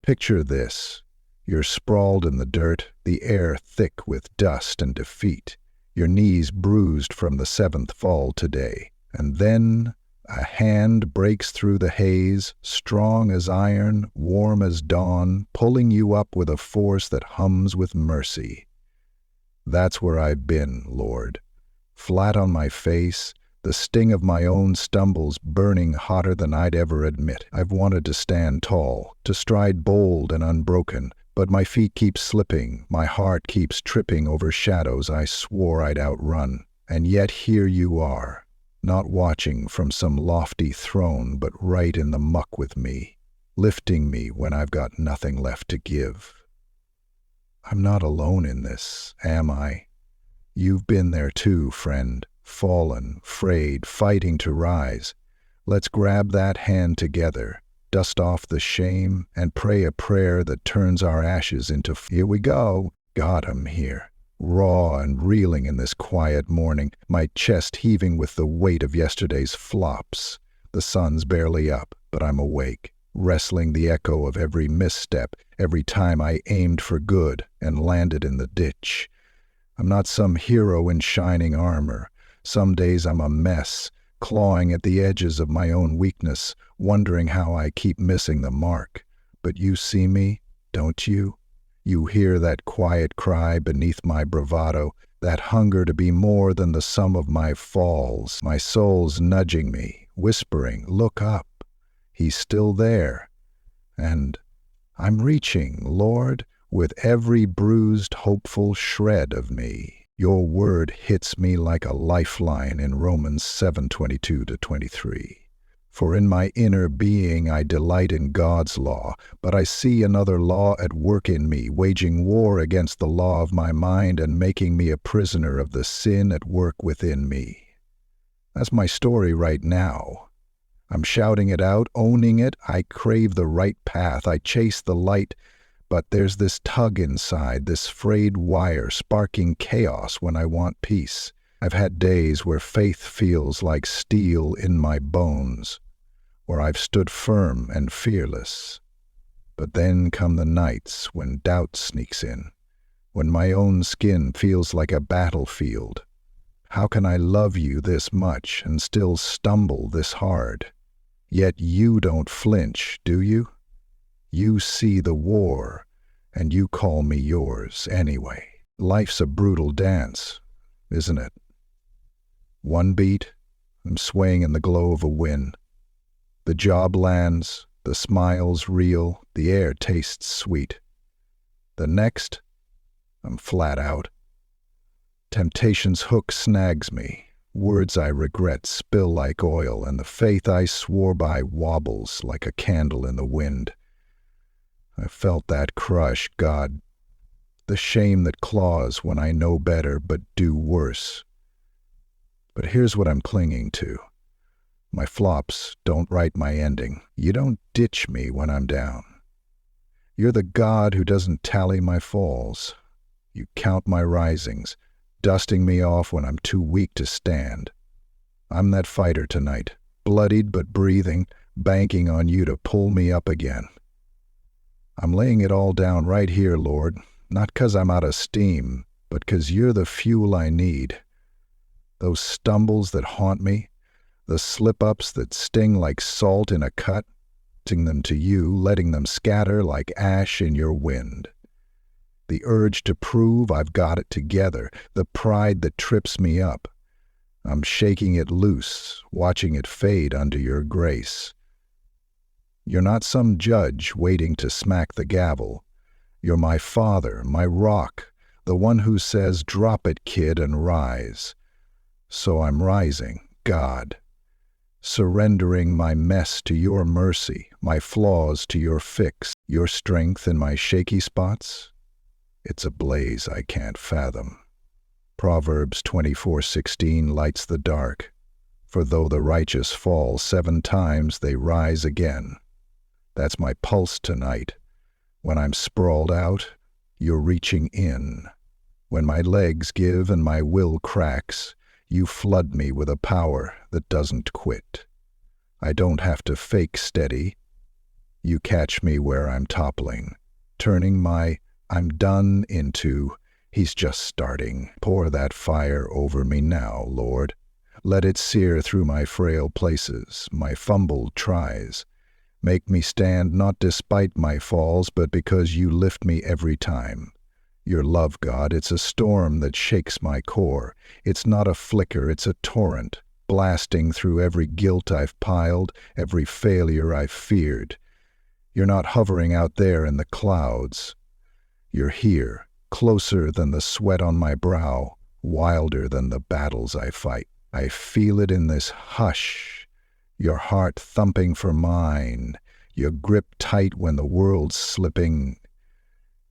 Picture this. You're sprawled in the dirt, the air thick with dust and defeat, your knees bruised from the seventh fall today. And then a hand breaks through the haze, strong as iron, warm as dawn, pulling you up with a force that hums with mercy. That's where I've been, Lord. Flat on my face, the sting of my own stumbles burning hotter than I'd ever admit. I've wanted to stand tall, to stride bold and unbroken, but my feet keep slipping, my heart keeps tripping over shadows I swore I'd outrun. And yet here you are, not watching from some lofty throne, but right in the muck with me, lifting me when I've got nothing left to give. I'm not alone in this, am I? You've been there too, friend, fallen, frayed, fighting to rise. Let's grab that hand together, dust off the shame, and pray a prayer that turns our ashes into Here we go. God, I'm here, raw and reeling in this quiet morning, my chest heaving with the weight of yesterday's flops. The sun's barely up, but I'm awake, wrestling the echo of every misstep, every time I aimed for good and landed in the ditch. I'm not some hero in shining armor. Some days I'm a mess, clawing at the edges of my own weakness, wondering how I keep missing the mark. But you see me, don't you? You hear that quiet cry beneath my bravado, that hunger to be more than the sum of my falls. My soul's nudging me, whispering, look up. He's still there. And I'm reaching, Lord, with every bruised, hopeful shred of me. Your word hits me like a lifeline in Romans 7:22-23. For in my inner being I delight in God's law, but I see another law at work in me, waging war against the law of my mind and making me a prisoner of the sin at work within me. That's my story right now. I'm shouting it out, owning it. I crave the right path. I chase the light. But there's this tug inside, this frayed wire sparking chaos when I want peace. I've had days where faith feels like steel in my bones, where I've stood firm and fearless. But then come the nights when doubt sneaks in, when my own skin feels like a battlefield. How can I love you this much and still stumble this hard? Yet you don't flinch, do you? You see the war, and you call me yours anyway. Life's a brutal dance, isn't it? One beat, I'm swaying in the glow of a win. The job lands, the smile's real, the air tastes sweet. The next, I'm flat out. Temptation's hook snags me. Words I regret spill like oil, and the faith I swore by wobbles like a candle in the wind. I felt that crush, God. The shame that claws when I know better but do worse. But here's what I'm clinging to. My flops don't write my ending. You don't ditch me when I'm down. You're the God who doesn't tally my falls. You count my risings, dusting me off when I'm too weak to stand. I'm that fighter tonight, bloodied but breathing, banking on you to pull me up again. I'm laying it all down right here, Lord, not 'cause I'm out of steam, but 'cause you're the fuel I need. Those stumbles that haunt me, the slip-ups that sting like salt in a cut, sing them to you, letting them scatter like ash in your wind. The urge to prove I've got it together, the pride that trips me up. I'm shaking it loose, watching it fade under your grace. You're not some judge waiting to smack the gavel. You're my father, my rock, the one who says, drop it, kid, and rise. So I'm rising, God, surrendering my mess to your mercy, my flaws to your fix, your strength in my shaky spots. It's a blaze I can't fathom. Proverbs 24:16 lights the dark. For though the righteous fall 7 times, they rise again. That's my pulse tonight. When I'm sprawled out, you're reaching in. When my legs give and my will cracks, you flood me with a power that doesn't quit. I don't have to fake steady. You catch me where I'm toppling, turning my I'm done into he's just starting. Pour that fire over me now, Lord. Let it sear through my frail places, my fumbled tries. Make me stand not despite my falls, but because you lift me every time. Your love, God, it's a storm that shakes my core. It's not a flicker, it's a torrent, blasting through every guilt I've piled, every failure I've feared. You're not hovering out there in the clouds. You're here, closer than the sweat on my brow, wilder than the battles I fight. I feel it in this hush, your heart thumping for mine, your grip tight when the world's slipping.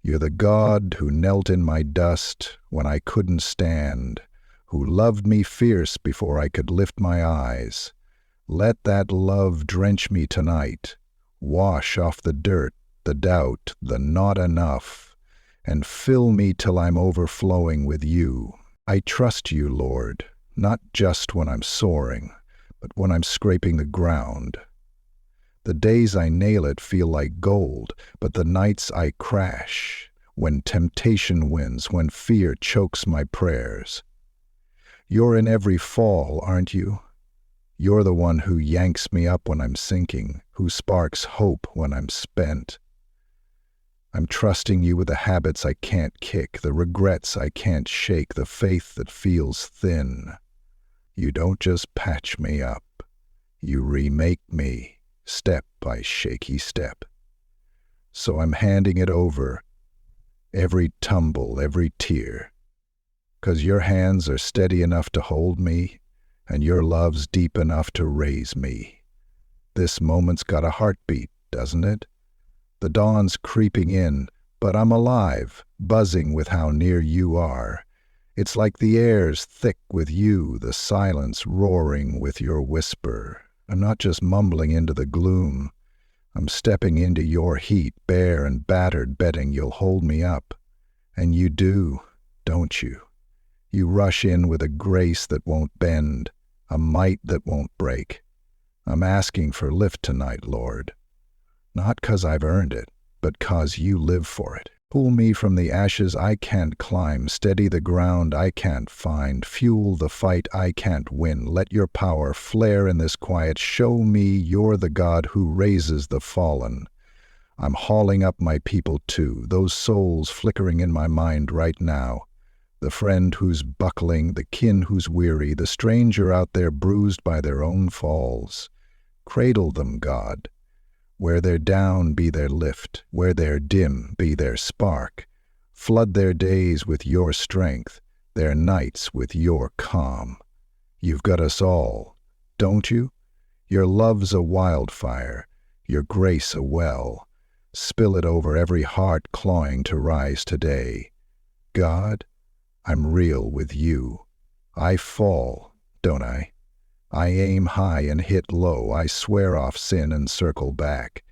You're the God who knelt in my dust when I couldn't stand, who loved me fierce before I could lift my eyes. Let that love drench me tonight, wash off the dirt, the doubt, the not enough, and fill me till I'm overflowing with you. I trust you, Lord, not just when I'm soaring, but when I'm scraping the ground. The days I nail it feel like gold, but the nights I crash, when temptation wins, when fear chokes my prayers. You're in every fall, aren't you? You're the one who yanks me up when I'm sinking, who sparks hope when I'm spent. I'm trusting you with the habits I can't kick, the regrets I can't shake, the faith that feels thin. You don't just patch me up, you remake me, step by shaky step. So I'm handing it over, every tumble, every tear, 'cause your hands are steady enough to hold me, and your love's deep enough to raise me. This moment's got a heartbeat, doesn't it? The dawn's creeping in, but I'm alive, buzzing with how near you are. It's like the air's thick with you, the silence roaring with your whisper. I'm not just mumbling into the gloom. I'm stepping into your heat, bare and battered, betting you'll hold me up. And you do, don't you? You rush in with a grace that won't bend, a might that won't break. I'm asking for lift tonight, Lord. Not 'cause I've earned it, but 'cause you live for it. Pull me from the ashes I can't climb, steady the ground I can't find, fuel the fight I can't win. Let your power flare in this quiet. Show me you're the God who raises the fallen. I'm hauling up my people too, those souls flickering in my mind right now. The friend who's buckling, the kin who's weary, the stranger out there bruised by their own falls. Cradle them, God. Where they're down, be their lift. Where they're dim, be their spark. Flood their days with your strength, their nights with your calm. You've got us all, don't you? Your love's a wildfire, your grace a well. Spill it over every heart clawing to rise today. God, I'm real with you. I fall, don't I? I aim high and hit low. I swear off sin and circle back.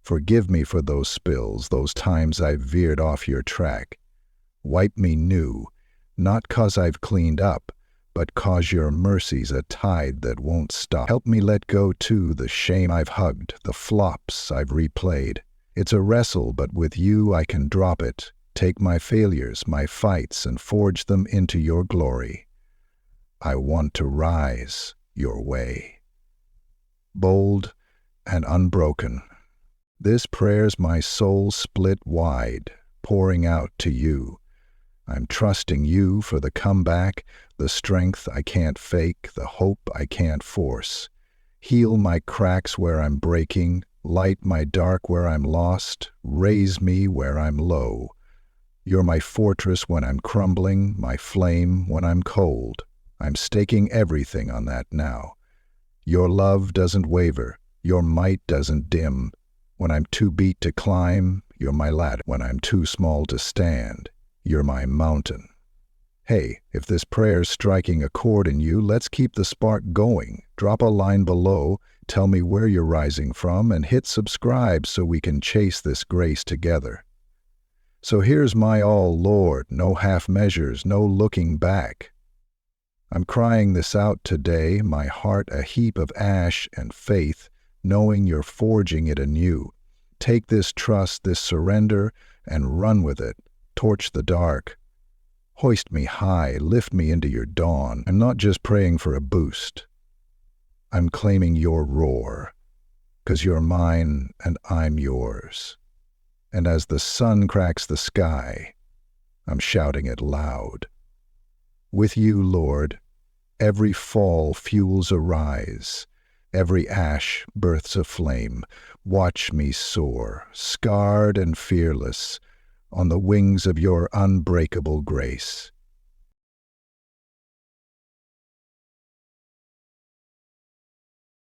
Forgive me for those spills, those times I've veered off your track. Wipe me new, not 'cause I've cleaned up, but 'cause your mercy's a tide that won't stop. Help me let go too the shame I've hugged, the flops I've replayed. It's a wrestle, but with you I can drop it. Take my failures, my fights, and forge them into your glory. I want to rise your way. Bold and unbroken. This prayer's my soul split wide, pouring out to you. I'm trusting you for the comeback, the strength I can't fake, the hope I can't force. Heal my cracks where I'm breaking, light my dark where I'm lost, raise me where I'm low. You're my fortress when I'm crumbling, my flame when I'm cold. I'm staking everything on that now. Your love doesn't waver, your might doesn't dim. When I'm too beat to climb, you're my ladder. When I'm too small to stand, you're my mountain. Hey, if this prayer's striking a chord in you, let's keep the spark going. Drop a line below, tell me where you're rising from, and hit subscribe so we can chase this grace together. So here's my all, Lord, no half measures, no looking back. I'm crying this out today, my heart a heap of ash and faith, knowing you're forging it anew. Take this trust, this surrender, and run with it. Torch the dark. Hoist me high, lift me into your dawn. I'm not just praying for a boost. I'm claiming your roar, 'cause you're mine and I'm yours. And as the sun cracks the sky, I'm shouting it loud. With you, Lord, every fall fuels a rise, every ash births a flame. Watch me soar, scarred and fearless, on the wings of your unbreakable grace.